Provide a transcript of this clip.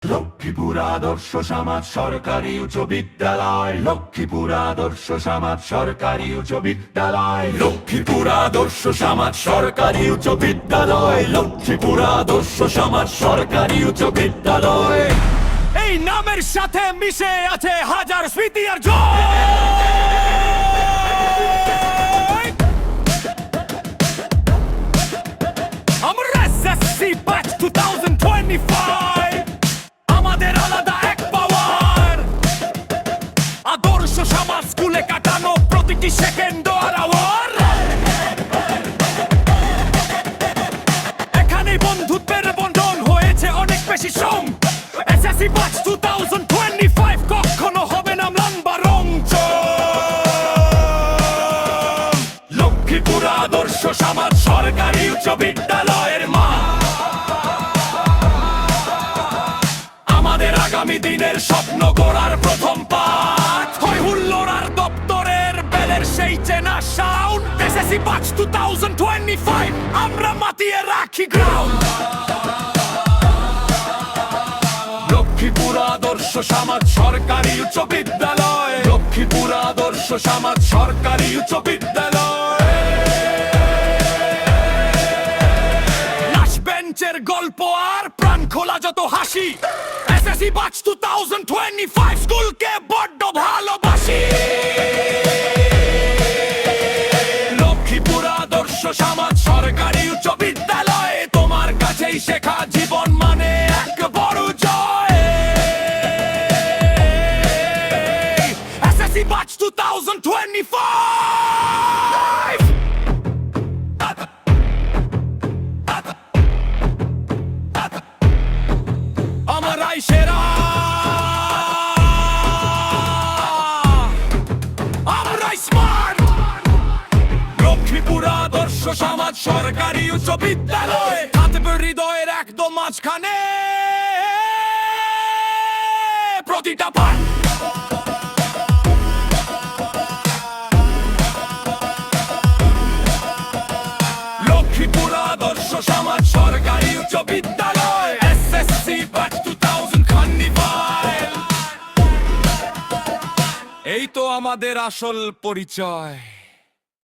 লক্ষ্মীপুর আদর্শ সমাজ সরকারি উচ্চ বিদ্যালয়, লক্ষ্মীপুর আদর্শ সমাজ সরকারি উচ্চ বিদ্যালয়, লক্ষ্মীপুর আদর্শ সমাজ সরকারি উচ্চ বিদ্যালয়, লক্ষ্মীপুর আদর্শ সমাজ সরকারি উচ্চ বিদ্যালয়। এই নামের সাথে মিশে আছে হাজার স্মৃতি আর জয়। আমরা এসএসসি ব্যাচ 2025, আমাদের আলাদা এক পাওয়ার। আদর্শ সমাজ স্কুলে কাটানো প্রতিটি সেকেন্ড আর আওয়ার। এখানে বন্ধুত্বের বন্ধন হয়েছে অনেক বেশি সম। এসএসসি ব্যাচ 2025 কখনো হবে না ম্লান বা রংচং। লক্ষ্মীপুর আদর্শ সমাজ সরকারি উচ্চ বিদ্যালয়ের মা, আমাদের আগামী দিনের স্বপ্ন গড়ার প্রথম পাঠ। হয় হুল্লোড় আর দপ্তরের বেলের সেই চেনা সাউন্ড। এসএসসি ব্যাচ 2025, আমরা মাতিয়ে রাখি গ্রাউন্ড। লক্ষ্মীপুর আদর্শ সমাজ সরকারি উচ্চ বিদ্যালয়, লক্ষ্মীপুর আদর্শ সমাজ সরকারি উচ্চ বিদ্যালয়। লাশ বেঞ্চের গল্প আর প্রাণ খোলা যত হাসি। এসএসসি ব্যাচ 2025 স্কুলকে বড্ড ভালোবাসি। লক্ষ্মীপুর আদর্শ সমাজ সরকারি উচ্চ বিদ্যালয়, তোমার কাছেই শেখা জীবন মানে এক বড় জয়। এসএসসি ব্যাচ 2025, আমরাই সেরা, আমরাই স্মার্ট। লক্ষ্মীপুর আদর্শ সমাজ সরকারি উচ্চ বিদ্যালয়, থাকবে হৃদয়ের একদম মাঝখানে প্রতিটা পাঠ। লক্ষ্মীপুর আদর্শ সমাজ সরকারি উচ্চ বিদ্যালয়, এসএসসি ব্যাচ 2025। এই তো আমাদের আসল পরিচয়।